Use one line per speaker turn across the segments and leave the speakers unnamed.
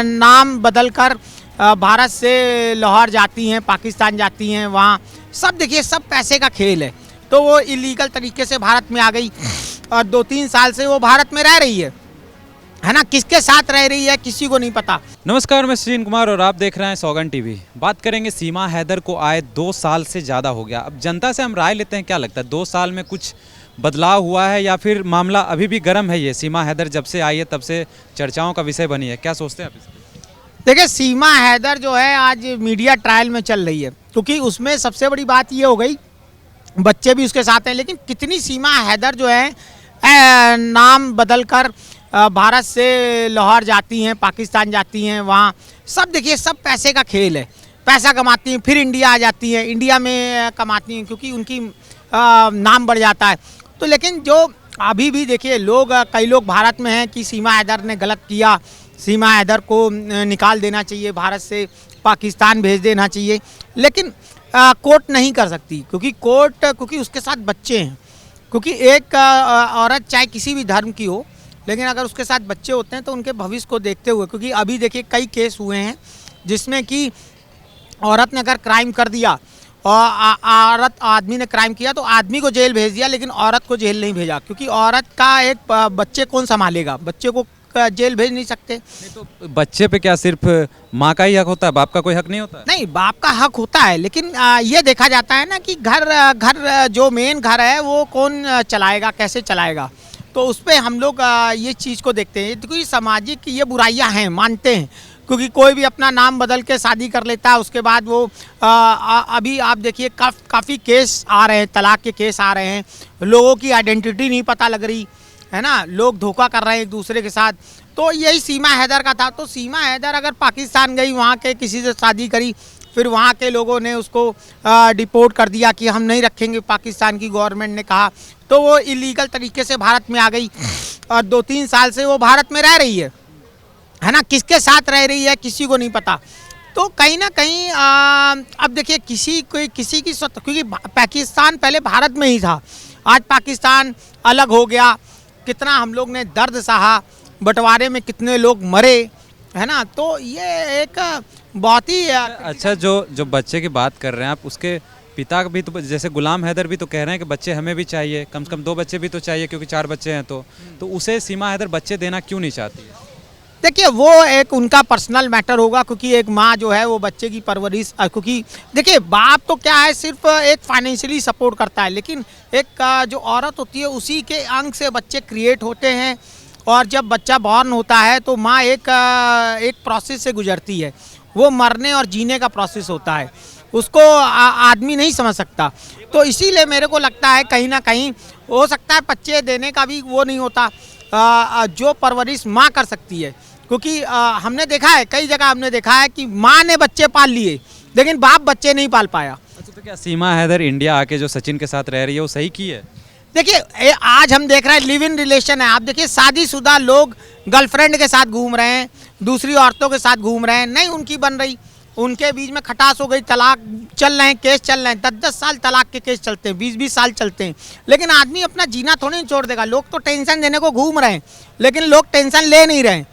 नाम बदलकर भारत से लाहौर जाती हैं, पाकिस्तान जाती हैं, वहाँ सब देखिए सब पैसे का खेल है। तो वो इलीगल तरीके से भारत में आ गई और 2-3 साल से वो भारत में रह रही है ना। किसके साथ रह रही है किसी को नहीं पता।
नमस्कार, मैं सचिन कुमार और आप देख रहे हैं सौगन टीवी। बात करेंगे सीमा हैदर को आए 2 साल से ज़्यादा हो गया। अब जनता से हम राय लेते हैं, क्या लगता है 2 साल में कुछ बदलाव हुआ है या फिर मामला अभी भी गर्म है? ये सीमा हैदर जब से आई है तब से चर्चाओं का विषय बनी है, क्या सोचते हैं आप इसको?
देखिए, सीमा हैदर जो है आज मीडिया ट्रायल में चल रही है, क्योंकि उसमें सबसे बड़ी बात ये हो गई, बच्चे भी उसके साथ हैं, लेकिन कितनी सीमा हैदर जो है नाम बदलकर भारत से लाहौर जाती हैं, पाकिस्तान जाती हैं, वहाँ सब देखिए सब पैसे का खेल है। पैसा कमाती हैं, फिर इंडिया आ जाती हैं, इंडिया में कमाती हैं क्योंकि उनकी नाम बढ़ जाता है। तो लेकिन जो अभी भी देखिए कई लोग भारत में हैं कि सीमा हैदर ने गलत किया, सीमा हैदर को निकाल देना चाहिए, भारत से पाकिस्तान भेज देना चाहिए, लेकिन कोर्ट नहीं कर सकती क्योंकि उसके साथ बच्चे हैं। क्योंकि एक औरत चाहे किसी भी धर्म की हो, लेकिन अगर उसके साथ बच्चे होते हैं तो उनके भविष्य को देखते हुए, क्योंकि अभी देखिए कई केस हुए हैं जिसमें कि औरत ने अगर क्राइम कर दिया और आदमी ने क्राइम किया तो आदमी को जेल भेज दिया, लेकिन औरत को जेल नहीं भेजा, क्योंकि औरत का एक बच्चे कौन संभालेगा, बच्चे को जेल भेज नहीं सकते।
नहीं तो बच्चे पे क्या सिर्फ माँ का ही हक होता है, बाप का कोई हक नहीं होता है?
नहीं, बाप का हक होता है, लेकिन ये देखा जाता है ना कि घर जो मेन घर है वो कौन चलाएगा, कैसे चलाएगा। तो उस पर हम लोग ये चीज़ को देखते हैं, क्योंकि सामाजिक ये बुराइयां हैं, मानते हैं, क्योंकि कोई भी अपना नाम बदल के शादी कर लेता है, उसके बाद वो अभी आप देखिए काफ़ी केस आ रहे हैं, तलाक के केस आ रहे हैं, लोगों की आइडेंटिटी नहीं पता लग रही है ना, लोग धोखा कर रहे हैं एक दूसरे के साथ। तो यही सीमा हैदर का था। तो सीमा हैदर अगर पाकिस्तान गई, वहाँ के किसी से शादी करी, फिर वहाँ के लोगों ने उसको डिपोर्ट कर दिया कि हम नहीं रखेंगे, पाकिस्तान की गवर्नमेंट ने कहा, तो वो इलीगल तरीके से भारत में आ गई और 2-3 साल से वो भारत में रह रही है ना। किसके साथ रह रही है किसी को नहीं पता। तो कहीं ना कहीं अब देखिए किसी की क्योंकि पाकिस्तान पहले भारत में ही था, आज पाकिस्तान अलग हो गया, कितना हम लोग ने दर्द सहा, बंटवारे में कितने लोग मरे, है ना। तो ये एक बहुत ही
अच्छा, जो बच्चे की बात कर रहे हैं आप, उसके पिता भी तो जैसे गुलाम हैदर भी तो कह रहे हैं कि बच्चे हमें भी चाहिए, कम से कम 2 बच्चे भी तो चाहिए, क्योंकि 4 बच्चे हैं। तो उसे सीमा हैदर बच्चे देना क्यों नहीं चाहती है?
देखिए, वो एक उनका पर्सनल मैटर होगा, क्योंकि एक माँ जो है वो बच्चे की परवरिश, क्योंकि देखिए बाप तो क्या है, सिर्फ एक फाइनेंशियली सपोर्ट करता है, लेकिन एक जो औरत होती है उसी के अंग से बच्चे क्रिएट होते हैं, और जब बच्चा बॉर्न होता है तो माँ एक प्रोसेस से गुजरती है, वो मरने और जीने का प्रोसेस होता है, उसको आदमी नहीं समझ सकता। तो इसीलिए मेरे को लगता है कहीं ना कहीं हो सकता है बच्चे देने का भी वो नहीं होता जो परवरिश माँ कर सकती है, क्योंकि हमने देखा है, कई जगह हमने देखा है कि माँ ने बच्चे पाल लिए लेकिन बाप बच्चे नहीं पाल पाया।
अच्छा, तो क्या सीमा हैदर इंडिया आके जो सचिन के साथ रह रही है वो सही की है?
देखिए, आज हम देख रहे हैं लिव इन रिलेशन है। आप देखिए शादीशुदा लोग गर्लफ्रेंड के साथ घूम रहे हैं, दूसरी औरतों के साथ घूम रहे हैं, नहीं उनकी बन रही, उनके बीच में खटास हो गई, तलाक चल रहे हैं, केस चल रहे हैं, 10-10 साल तलाक के केस चलते हैं, 20-20 साल चलते हैं, लेकिन आदमी अपना जीना थोड़ी नहीं छोड़ देगा। लोग तो टेंशन देने को घूम रहे हैं, लेकिन लोग टेंशन ले नहीं रहे हैं।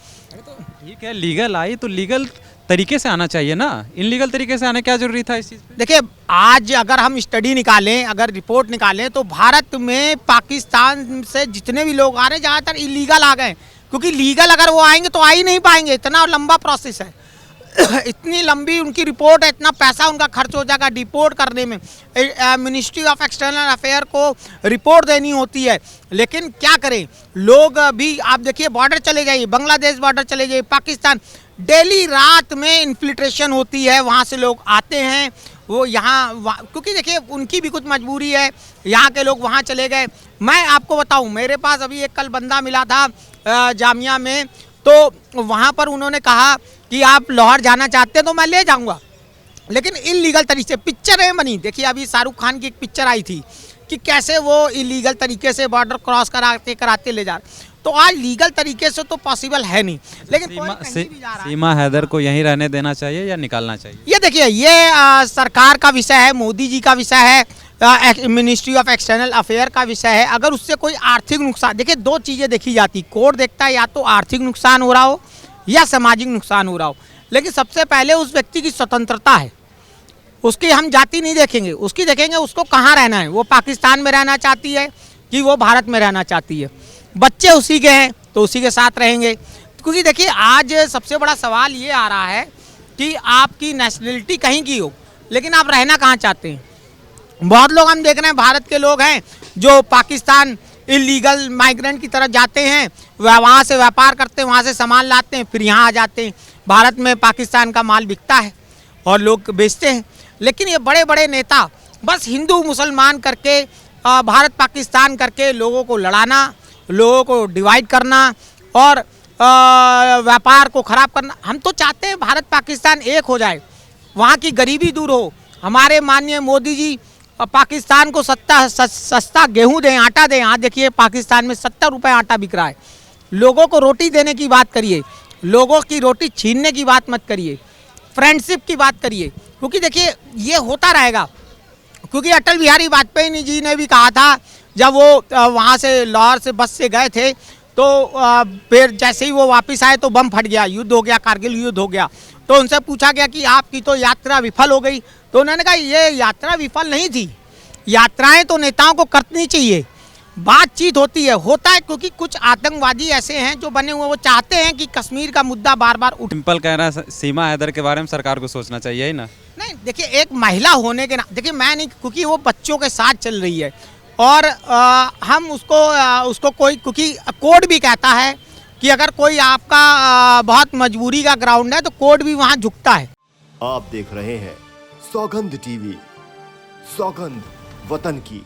ठीक है, लीगल आई तो लीगल तरीके से आना चाहिए ना, इनलीगल तरीके से आने क्या जरूरी था इस चीज़ पे?
देखिए, आज अगर हम स्टडी निकालें, अगर रिपोर्ट निकालें, तो भारत में पाकिस्तान से जितने भी लोग आ रहे हैं ज़्यादातर इलीगल आ गए, क्योंकि लीगल अगर वो आएंगे तो आ ही नहीं पाएंगे, इतना लंबा प्रोसेस है इतनी लंबी उनकी रिपोर्ट है, इतना पैसा उनका खर्च हो जाएगा डिपोर्ट करने में, मिनिस्ट्री ऑफ एक्सटर्नल अफेयर को रिपोर्ट देनी होती है। लेकिन क्या करें, लोग भी आप देखिए बॉर्डर चले जाइए, बांग्लादेश बॉर्डर चले जाइए, पाकिस्तान, डेली रात में इन्फिल्ट्रेशन होती है, वहाँ से लोग आते हैं, वो यहाँ क्योंकि देखिए उनकी भी कुछ मजबूरी है, यहाँ के लोग वहाँ चले गए। मैं आपको बताऊँ, मेरे पास अभी एक कल बंदा मिला था जामिया में, तो वहाँ पर उन्होंने कहा कि आप लाहौर जाना चाहते हैं तो मैं ले जाऊँगा, लेकिन इलीगल तरीके से पिक्चरें बनी। देखिए, अभी शाहरुख खान की एक पिक्चर आई थी कि कैसे वो इलीगल तरीके से बॉर्डर क्रॉस कराते ले जा रहे। तो आज लीगल तरीके से तो पॉसिबल है नहीं, लेकिन
सीमा हैदर को यहीं रहने देना चाहिए या निकालना चाहिए?
ये देखिए, ये सरकार का विषय है, मोदी जी का विषय है, मिनिस्ट्री ऑफ एक्सटर्नल अफेयर का विषय है। अगर उससे कोई आर्थिक नुकसान, देखिए 2 चीज़ें देखी जाती, कोर्ट देखता है, या तो आर्थिक नुकसान हो रहा हो या सामाजिक नुकसान हो रहा हो, लेकिन सबसे पहले उस व्यक्ति की स्वतंत्रता है। उसकी हम जाति नहीं देखेंगे, उसकी देखेंगे उसको कहाँ रहना है, वो पाकिस्तान में रहना चाहती है कि वो भारत में रहना चाहती है। बच्चे उसी के हैं तो उसी के साथ रहेंगे। क्योंकि देखिए आज सबसे बड़ा सवाल ये आ रहा है कि आपकी नेशनलिटी कहीं की हो, लेकिन आप रहना कहाँ चाहते हैं। बहुत लोग हम देख रहे हैं भारत के लोग हैं जो पाकिस्तान इलीगल माइग्रेंट की तरह जाते हैं, वहाँ से व्यापार करते हैं, वहाँ से सामान लाते हैं, फिर यहाँ आ जाते हैं। भारत में पाकिस्तान का माल बिकता है और लोग बेचते हैं। लेकिन ये बड़े बड़े नेता बस हिंदू मुसलमान करके, भारत पाकिस्तान करके लोगों को लड़ाना, लोगों को डिवाइड करना और व्यापार को ख़राब करना। हम तो चाहते हैं भारत पाकिस्तान एक हो जाए, वहाँ की गरीबी दूर हो। हमारे माननीय मोदी जी पाकिस्तान को सस्ता गेहूं दें, आटा दें। आज देखिए पाकिस्तान में 70 रुपये आटा बिक रहा है। लोगों को रोटी देने की बात करिए, लोगों की रोटी छीनने की बात मत करिए, फ्रेंडशिप की बात करिए। क्योंकि देखिए ये होता रहेगा, क्योंकि अटल बिहारी वाजपेयी जी ने भी कहा था जब वो वहाँ से लाहौर से बस से गए थे तो फिर जैसे ही वो वापस आए तो बम फट गया, युद्ध हो गया, कारगिल युद्ध हो गया। तो उनसे पूछा गया कि आपकी तो यात्रा विफल हो गई, तो उन्होंने कहा ये यात्रा विफल नहीं थी, यात्राएं तो नेताओं को करनी चाहिए, बातचीत होती है, होता है। क्योंकि कुछ आतंकवादी ऐसे हैं जो बने हुए, वो चाहते हैं कि कश्मीर का मुद्दा बार बार उठ।
सिंपल कह रहा है सीमा हैदर के बारे में सरकार को सोचना चाहिए ही ना।
नहीं देखिए एक महिला होने के ना, देखिए मैं नहीं, क्योंकि वो बच्चों के साथ चल रही है और हम उसको कोई, क्योंकि कोड भी कहता है कि अगर कोई आपका बहुत मजबूरी का ग्राउंड है तो कोर्ट भी वहां झुकता है।
आप देख रहे हैं सौगंध टीवी, सौगंध वतन की।